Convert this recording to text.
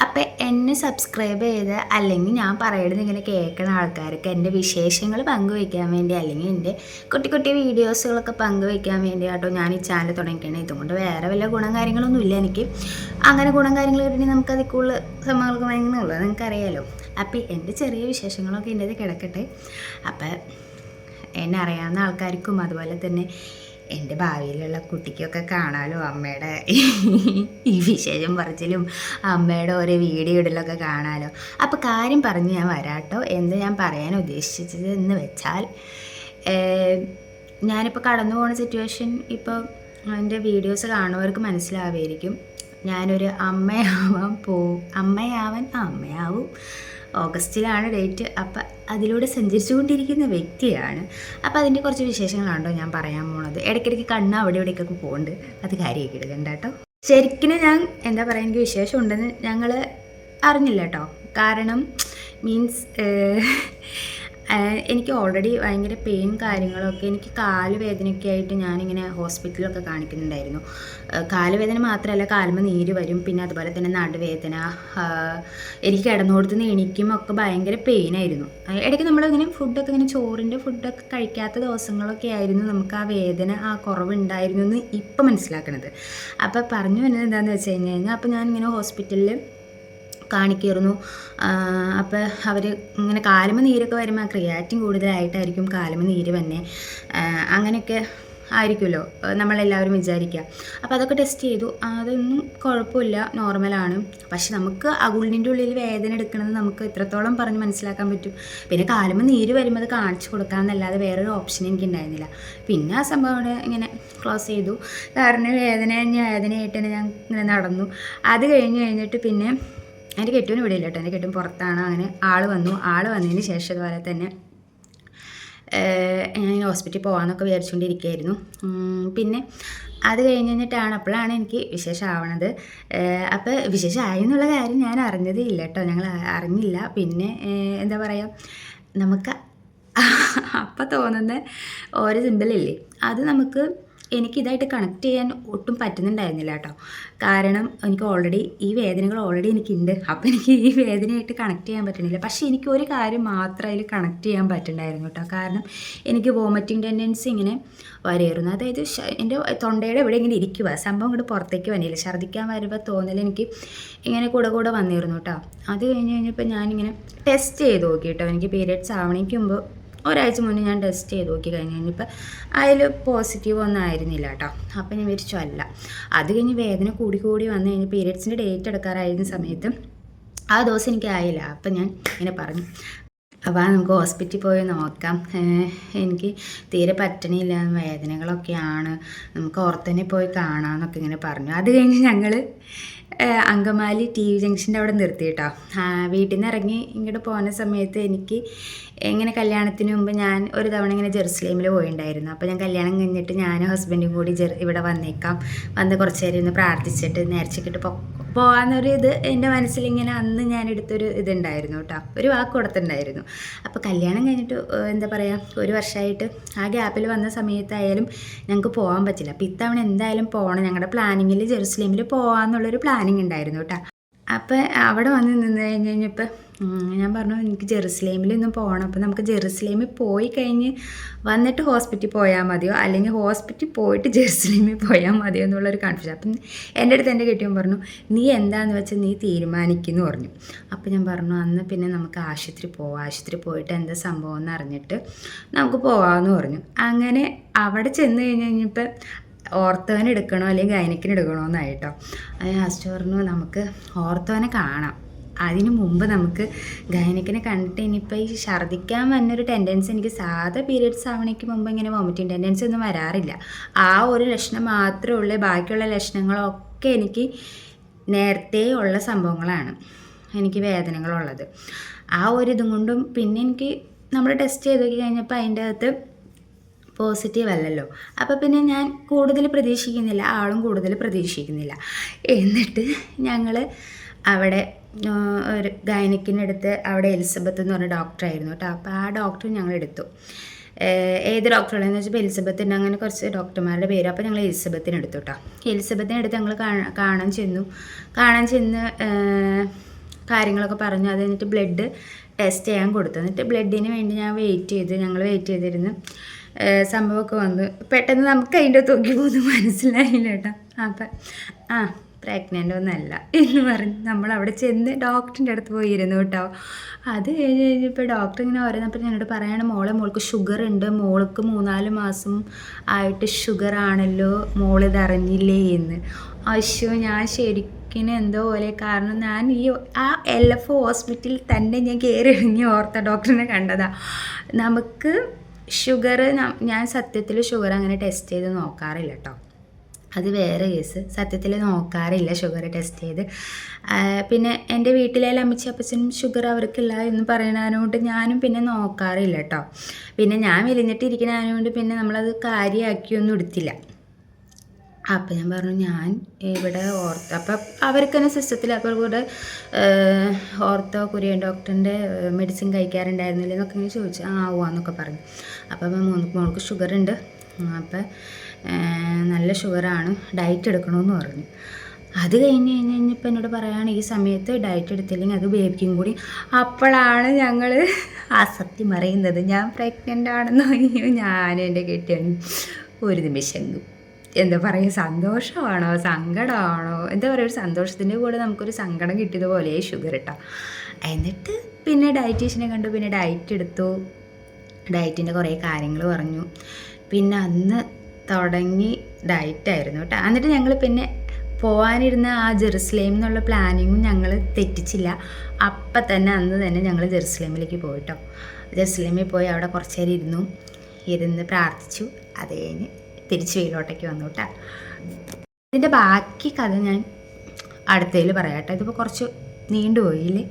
അപ്പം എന്നെ സബ്സ്ക്രൈബ് ചെയ്ത് അല്ലെങ്കിൽ ഞാൻ പറയുന്നത് ഇങ്ങനെ കേൾക്കുന്ന ആൾക്കാർക്ക് എൻ്റെ വിശേഷങ്ങൾ പങ്കുവയ്ക്കാൻ വേണ്ടി അല്ലെങ്കിൽ എൻ്റെ കുട്ടി കുട്ടി വീഡിയോസുകളൊക്കെ പങ്കുവയ്ക്കാൻ വേണ്ടി കേട്ടോ ഞാൻ ഈ ചാനൽ തുടങ്ങിക്കണേ. ഇതുകൊണ്ട് വേറെ വല്ല ഗുണം കാര്യങ്ങളൊന്നും ഇല്ല എനിക്ക്. അങ്ങനെ ഗുണം കാര്യങ്ങൾ കിട്ടി നമുക്ക് അതിൽ കൂടുതൽ സംഭവങ്ങൾക്ക് വാങ്ങുന്നുള്ളൂ, നിങ്ങൾക്കറിയാലോ. അപ്പം എൻ്റെ ചെറിയ വിശേഷങ്ങളൊക്കെ എൻ്റെ അത് കിടക്കട്ടെ. അപ്പം എന്നെ അറിയാവുന്ന ആൾക്കാർക്കും അതുപോലെ തന്നെ എൻ്റെ ഭാവിയിലുള്ള കുട്ടിക്കൊക്കെ കാണാമല്ലോ അമ്മയുടെ ഈ വിശേഷം പറച്ചിലും അമ്മയുടെ ഓരോ വീഡിയോ ഇടലൊക്കെ കാണാമല്ലോ. അപ്പോൾ കാര്യം പറഞ്ഞ് ഞാൻ വരാട്ടോ. എന്ത് ഞാൻ പറയാൻ ഉദ്ദേശിച്ചത് എന്ന് വെച്ചാൽ, ഞാനിപ്പോൾ കടന്നു പോകുന്ന സിറ്റുവേഷൻ ഇപ്പോൾ എൻ്റെ വീഡിയോസ് കാണുന്നവർക്ക് മനസ്സിലാവുമായിരിക്കും. ഞാനൊരു അമ്മയാവും. ഓഗസ്റ്റിലാണ് ഡേറ്റ്. അപ്പം അതിലൂടെ സഞ്ചരിച്ചുകൊണ്ടിരിക്കുന്ന വ്യക്തിയാണ്. അപ്പോൾ അതിൻ്റെ കുറച്ച് വിശേഷങ്ങളാണോ ഞാൻ പറയാൻ പോണത്. ഇടയ്ക്കിടയ്ക്ക് കണ്ണ് അവിടെ ഇവിടേക്കൊക്കെ പോകുന്നുണ്ട്, അത് കാര്യമാക്കി എടുക്കണ്ട കേട്ടോ. ശരിക്കും ഞാൻ എന്താ പറയുക, എനിക്ക് വിശേഷം ഉണ്ടെന്ന് ഞങ്ങൾ അറിഞ്ഞില്ല കേട്ടോ. കാരണം മീൻസ് എനിക്ക് ഓൾറെഡി ഭയങ്കര പെയിൻ കാര്യങ്ങളൊക്കെ, എനിക്ക് കാലുവേദനയൊക്കെ ആയിട്ട് ഞാനിങ്ങനെ ഹോസ്പിറ്റലിലൊക്കെ കാണിക്കുന്നുണ്ടായിരുന്നു. കാലുവേദന മാത്രമല്ല, കാലുമ്മ നീര് വരും, പിന്നെ അതുപോലെ തന്നെ നടുവേദന, എനിക്ക് കിടന്നുകൊടുത്തുനിന്ന് എണീക്കുമൊക്കെ ഭയങ്കര പെയിനായിരുന്നു. ഇടയ്ക്ക് നമ്മളിങ്ങനെ ഫുഡൊക്കെ ഇങ്ങനെ ചോറിൻ്റെ ഫുഡൊക്കെ കഴിക്കാത്ത ദിവസങ്ങളൊക്കെ ആയിരുന്നു നമുക്ക് ആ വേദന, ആ കുറവുണ്ടായിരുന്നു എന്ന് ഇപ്പം മനസ്സിലാക്കണത്. അപ്പോൾ പറഞ്ഞു വരുന്നത് എന്താണെന്ന് വെച്ച് കഴിഞ്ഞാൽ, അപ്പോൾ ഞാനിങ്ങനെ ഹോസ്പിറ്റലിൽ കാണിക്കായിരുന്നു. അപ്പോൾ അവർ ഇങ്ങനെ കാലുമ്മ നീരൊക്കെ വരുമ്പോൾ ക്രിയാറ്റിൻ കൂടുതലായിട്ടായിരിക്കും കാലുമ്മ നീര് തന്നെ, അങ്ങനെയൊക്കെ ആയിരിക്കുമല്ലോ നമ്മളെല്ലാവരും വിചാരിക്കുക. അപ്പോൾ അതൊക്കെ ടെസ്റ്റ് ചെയ്തു, അതൊന്നും കുഴപ്പമില്ല, നോർമലാണ്. പക്ഷെ നമുക്ക് അകുളിൻ്റെ ഉള്ളിൽ വേദന എടുക്കണമെന്ന് നമുക്ക് എത്രത്തോളം പറഞ്ഞ് മനസ്സിലാക്കാൻ പറ്റും. പിന്നെ കാലുമ്മ നീര് വരുമ്പോൾ അത് കാണിച്ചു കൊടുക്കാമെന്നല്ലാതെ വേറൊരു ഓപ്ഷൻ എനിക്ക് ഉണ്ടായിരുന്നില്ല. പിന്നെ ആ സംഭവം അവിടെ ഇങ്ങനെ ക്ലോസ് ചെയ്തു. കാരണം വേദനയായിട്ട് തന്നെ ഞാൻ ഇങ്ങനെ നടന്നു. അത് കഴിഞ്ഞിട്ട് പിന്നെ എൻ്റെ കെട്ടുവിന് ഇവിടെ ഇല്ല കേട്ടോ, എൻ്റെ കെട്ടും പുറത്താണ്. അങ്ങനെ ആൾ വന്നതിന് ശേഷം അതുപോലെ തന്നെ ഞാൻ ഹോസ്പിറ്റലിൽ പോകാമെന്നൊക്കെ വിചാരിച്ചുകൊണ്ടിരിക്കുകയായിരുന്നു. പിന്നെ അത് അപ്പോഴാണ് എനിക്ക് വിശേഷമാവണത്. അപ്പോൾ വിശേഷമായി എന്നുള്ള കാര്യം ഞാൻ അറിഞ്ഞതേ ഇല്ല കേട്ടോ, ഞങ്ങൾ അറിഞ്ഞില്ല. പിന്നെ എന്താ പറയുക, നമുക്ക് അപ്പം തോന്നുന്ന ഓരോ സിമ്പിളില്ലേ, അത് നമുക്ക് എനിക്കിതായിട്ട് കണക്ട് ചെയ്യാൻ ഒട്ടും പറ്റുന്നുണ്ടായിരുന്നില്ല കേട്ടോ. കാരണം എനിക്ക് ഓൾറെഡി ഈ വേദനകൾ ഓൾറെഡി എനിക്കുണ്ട്. അപ്പോൾ എനിക്ക് ഈ വേദനയായിട്ട് കണക്ട് ചെയ്യാൻ പറ്റുന്നില്ല. പക്ഷേ എനിക്ക് ഒരു കാര്യം മാത്രം അതിൽ കണക്ട് ചെയ്യാൻ പറ്റുന്നുണ്ടായിരുന്നു കേട്ടോ. കാരണം എനിക്ക് വോമിറ്റിംഗ് ടെൻഡൻസി ഇങ്ങനെ വരുമായിരുന്നു. അതായത് എൻ്റെ തൊണ്ടയുടെ ഇവിടെ ഇങ്ങനെ ഇരിക്കുക, സംഭവം ഇങ്ങോട്ട് പുറത്തേക്ക് വന്നില്ല. ഛർദ്ദിക്കാൻ വരുമ്പോൾ തോന്നൽ എനിക്ക് ഇങ്ങനെ കൂടെ വന്നിരുന്നു കേട്ടോ. അത് കഴിഞ്ഞപ്പോൾ ഞാനിങ്ങനെ ടെസ്റ്റ് ചെയ്ത് നോക്കി കേട്ടോ. എനിക്ക് പീരിയഡ്സ് ആവണേക്ക് മുമ്പ് ഒരാഴ്ച മുന്നേ ഞാൻ ടെസ്റ്റ് ചെയ്ത് നോക്കി കഴിഞ്ഞപ്പോൾ അതിൽ പോസിറ്റീവ് ഒന്നും ആയിരുന്നില്ല കേട്ടോ. അപ്പം ഞാൻ വിചാരിച്ചു അല്ല. അത് കഴിഞ്ഞ് വേദന കൂടി വന്നു കഴിഞ്ഞ് പീരിയഡ്സിൻ്റെ ഡേറ്റ് എടുക്കാറായിരുന്ന സമയത്ത് ആ ദിവസം എനിക്കായില്ല. അപ്പം ഞാൻ ഇങ്ങനെ പറഞ്ഞു, അപ്പോൾ നമുക്ക് ഹോസ്പിറ്റലിൽ പോയി നോക്കാം, എനിക്ക് തീരെ പറ്റണില്ല, വേദനകളൊക്കെയാണ്, നമുക്ക് ഓർത്തനെ പോയി കാണാമെന്നൊക്കെ ഇങ്ങനെ പറഞ്ഞു. അത് കഴിഞ്ഞ് ഞങ്ങൾ അങ്കമാലി ടി വി ജംഗ്ഷൻ്റെ അവിടെ നിർത്തി കേട്ടോ. വീട്ടിൽ നിന്ന് ഇറങ്ങി ഇങ്ങോട്ട് പോകുന്ന സമയത്ത് എനിക്ക് ഇങ്ങനെ കല്യാണത്തിന് മുമ്പ് ഞാൻ ഒരു തവണ ഇങ്ങനെ ജെറുസലേമിൽ പോയിട്ടുണ്ടായിരുന്നു. അപ്പോൾ ഞാൻ കല്യാണം കഴിഞ്ഞിട്ട് ഞാനും ഹസ്ബൻഡും കൂടി ഇവിടെ വന്ന് കുറച്ച് നേരം ഇന്ന് പ്രാർത്ഥിച്ചിട്ട് നേർച്ചക്കിട്ട് പോകാമെന്നൊരു ഇത് എൻ്റെ മനസ്സിലിങ്ങനെ അന്ന് ഞാൻ എടുത്തൊരു ഇതുണ്ടായിരുന്നു കേട്ടോ, ഒരു വാക്ക് കൊടുത്തിട്ടുണ്ടായിരുന്നു. അപ്പോൾ കല്യാണം കഴിഞ്ഞിട്ട് എന്താ പറയുക, ഒരു വർഷമായിട്ട് ആ ഗ്യാപ്പിൽ വന്ന സമയത്തായാലും ഞങ്ങൾക്ക് പോകാൻ പറ്റില്ല. അപ്പോൾ ഇത്തവണ എന്തായാലും പോകണം, ഞങ്ങളുടെ പ്ലാനിങ്ങിൽ ജെറുസലേമിൽ പോകാമെന്നുള്ളൊരു പ്ലാനിങ് ഉണ്ടായിരുന്നു കേട്ടോ. അപ്പോൾ അവിടെ വന്ന് നിന്ന് കഴിഞ്ഞപ്പോൾ ഞാൻ പറഞ്ഞു എനിക്ക് ജെറുസലേമിലൊന്നും പോകണം. അപ്പോൾ നമുക്ക് ജെറുസലേമിൽ പോയി കഴിഞ്ഞ് വന്നിട്ട് ഹോസ്പിറ്റലിൽ പോയാൽ മതിയോ അല്ലെങ്കിൽ ഹോസ്പിറ്റലിൽ പോയിട്ട് ജെറുസലേമിൽ പോയാൽ മതിയോ എന്നുള്ളൊരു കൺഫ്യൂഷൻ. അപ്പം എൻ്റെ അടുത്ത് എൻ്റെ കെട്ടിയവൻ പറഞ്ഞു നീ എന്താണെന്ന് വെച്ചാൽ നീ തീരുമാനിക്കുമെന്ന് പറഞ്ഞു. അപ്പോൾ ഞാൻ പറഞ്ഞു അന്ന് പിന്നെ നമുക്ക് ആശുപത്രി പോയിട്ട് എന്താ സംഭവം എന്ന് അറിഞ്ഞിട്ട് നമുക്ക് പോകാമെന്ന് പറഞ്ഞു. അങ്ങനെ അവിടെ ചെന്ന് കഴിഞ്ഞപ്പോൾ ഓർത്തോനെ എടുക്കണോ അല്ലെങ്കിൽ ഗൈനക്കിന് എടുക്കണോ എന്നായിട്ടോ. അതിന് ഹസ്റ്റ് പറഞ്ഞു നമുക്ക് ഓർത്തോനെ കാണാം, അതിന് മുമ്പ് നമുക്ക് ഗൈനക്കിനെ കണ്ടിട്ട് ഇനിയിപ്പോൾ ഈ ഛർദ്ദിക്കാൻ വന്നൊരു ടെൻഡൻസി എനിക്ക് സാധാ പീരിയഡ്സ് ആവണേക്ക് മുമ്പ് ഇങ്ങനെ വോമിറ്റിംഗ് ടെൻഡൻസി ഒന്നും വരാറില്ല. ആ ഒരു ലക്ഷണം മാത്രമേ ഉള്ളൂ, ബാക്കിയുള്ള ലക്ഷണങ്ങളൊക്കെ എനിക്ക് നേരത്തെ ഉള്ള സംഭവങ്ങളാണ് എനിക്ക് വേദനകളുള്ളത്. ആ ഒരു ഇതും കൊണ്ടും പിന്നെ എനിക്ക് നമ്മൾ ടെസ്റ്റ് ചെയ്ത് നോക്കി കഴിഞ്ഞപ്പോൾ അതിൻ്റെ അകത്ത് പോസിറ്റീവ് അല്ലല്ലോ. അപ്പോൾ പിന്നെ ഞാൻ കൂടുതൽ പ്രതീക്ഷിക്കുന്നില്ല, ആളും കൂടുതൽ പ്രതീക്ഷിക്കുന്നില്ല. എന്നിട്ട് ഞങ്ങൾ അവിടെ ഒരു ഗൈനക്കിനടുത്ത് അവിടെ എലിസബത്ത് എന്ന് പറഞ്ഞ ഡോക്ടറായിരുന്നു കേട്ടോ. അപ്പോൾ ആ ഡോക്ടർ ഞങ്ങളെടുത്തു. ഏത് ഡോക്ടറുള്ളതെന്ന് വെച്ചപ്പോൾ എലിസബത്തിൻ്റെ അങ്ങനെ കുറച്ച് ഡോക്ടർമാരുടെ പേര്. അപ്പോൾ ഞങ്ങൾ എലിസബത്തിനെടുത്തു കേട്ടോ. എലിസബത്തിനെടുത്ത് ഞങ്ങൾ കാണാൻ ചെന്ന് കാര്യങ്ങളൊക്കെ പറഞ്ഞു. അത് കഴിഞ്ഞിട്ട് ബ്ലഡ് ടെസ്റ്റ് ചെയ്യാൻ കൊടുത്തു. എന്നിട്ട് ബ്ലഡിന് വേണ്ടി ഞങ്ങൾ വെയിറ്റ് ചെയ്തിരുന്നു. സംഭവമൊക്കെ വന്നു. പെട്ടെന്ന് നമുക്ക് അതിൻ്റെ തൂക്കി പോകുന്നു മനസ്സിലായില്ല കേട്ടോ. അപ്പം പ്രഗ്നൻ്റ് ഒന്നല്ല എന്ന് പറഞ്ഞ് നമ്മളവിടെ ചെന്ന് ഡോക്ടറിൻ്റെ അടുത്ത് പോയിരുന്നു കേട്ടോ. അത് കഴിഞ്ഞപ്പോൾ ഡോക്ടർ ഇങ്ങനെ ഓരോന്നപ്പോൾ എന്നോട് പറയാണ്, മോൾക്ക് ഷുഗർ ഉണ്ട്, മോൾക്ക് 3-4 മാസം ആയിട്ട് ഷുഗർ ആണല്ലോ, മോളിത് അറിഞ്ഞില്ലേ എന്ന്. അശ്യോ, ഞാൻ ശരിക്കും എന്തോ പോലെ. കാരണം ഞാൻ ആ LF ഹോസ്പിറ്റലിൽ തന്നെ ഞാൻ കയറി ഇറങ്ങി ഓർത്ത ഡോക്ടറിനെ കണ്ടതാണ്. നമുക്ക് ഷുഗർ, ഞാൻ സത്യത്തിൽ ഷുഗർ അങ്ങനെ ടെസ്റ്റ് ചെയ്ത് നോക്കാറില്ല കേട്ടോ. അത് വേറെ കേസ്. സത്യത്തിൽ നോക്കാറില്ല ഷുഗർ ടെസ്റ്റ് ചെയ്ത്. പിന്നെ എൻ്റെ വീട്ടിലെ അമ്മച്ചി അപ്പച്ചനും ഷുഗർ അവർക്കില്ല എന്ന് പറയുന്നതിനോണ്ട് ഞാനും പിന്നെ നോക്കാറില്ല കേട്ടോ. പിന്നെ ഞാൻ മെലിഞ്ഞിട്ടിരിക്കുന്നതിനോണ്ട് പിന്നെ നമ്മളത് കാര്യമാക്കിയൊന്നും എടുത്തില്ല. അപ്പം ഞാൻ പറഞ്ഞു ഞാൻ ഇവിടെ അപ്പം അവർക്ക് തന്നെ സിസ്റ്റത്തിൽ അപ്പോൾ കൂടെ ഓർത്തോ കുര്യൻ ഡോക്ടറിൻ്റെ മെഡിസിൻ കഴിക്കാറുണ്ടായിരുന്നില്ല എന്നൊക്കെ ഇങ്ങനെ ചോദിച്ചു. ആവാന്നൊക്കെ പറഞ്ഞു. അപ്പം മോൾക്ക് ഷുഗറുണ്ട്, അപ്പം നല്ല ഷുഗറാണ്, ഡയറ്റ് എടുക്കണമെന്ന് പറഞ്ഞു. അത് കഴിഞ്ഞപ്പോൾ എന്നോട് പറയുകയാണ്, ഈ സമയത്ത് ഡയറ്റ് എടുത്തില്ലെങ്കിൽ അത് ബേബിക്കും കൂടി. അപ്പോഴാണ് ഞങ്ങൾ അസത്യം അറിയുന്നത്, ഞാൻ പ്രഗ്നൻ്റ് ആണെന്ന്. ഞാനും എൻ്റെ കെട്ടിയാണ് ഒരു നിമിഷം എന്താ പറയുക, സന്തോഷമാണോ സങ്കടമാണോ എന്താ പറയുക, ഒരു സന്തോഷത്തിൻ്റെ കൂടെ നമുക്കൊരു സങ്കടം കിട്ടിയതുപോലെ ഷുഗർ ഇട്ടാ. എന്നിട്ട് പിന്നെ ഡയറ്റീഷ്യനെ കണ്ടു, പിന്നെ ഡയറ്റ് എടുത്തു. ഡയറ്റിൻ്റെ കുറേ കാര്യങ്ങൾ പറഞ്ഞു. പിന്നെ അന്ന് തുടങ്ങി ഡയറ്റായിരുന്നു കേട്ടോ. എന്നിട്ട് ഞങ്ങൾ പിന്നെ പോകാനിരുന്ന ആ ജെറുസലേം എന്നുള്ള പ്ലാനിങ്ങും ഞങ്ങൾ തെറ്റിച്ചില്ല. അപ്പം തന്നെ അന്ന് തന്നെ ഞങ്ങൾ ജെറുസലേമിലേക്ക് പോയിട്ടോ. ജെറുസലേമിൽ പോയി അവിടെ കുറച്ച് നേരം ഇരുന്ന് പ്രാർത്ഥിച്ചു. അത് കഴിഞ്ഞ് തിരിച്ച് വീട്ടിലോട്ടേക്ക് വന്നു കേട്ടോ. ഇതിൻ്റെ ബാക്കി കഥ ഞാൻ അടുത്തതിൽ പറയാം കേട്ടോ. ഇതിപ്പോൾ കുറച്ച് നീണ്ടുപോയില്ലേ.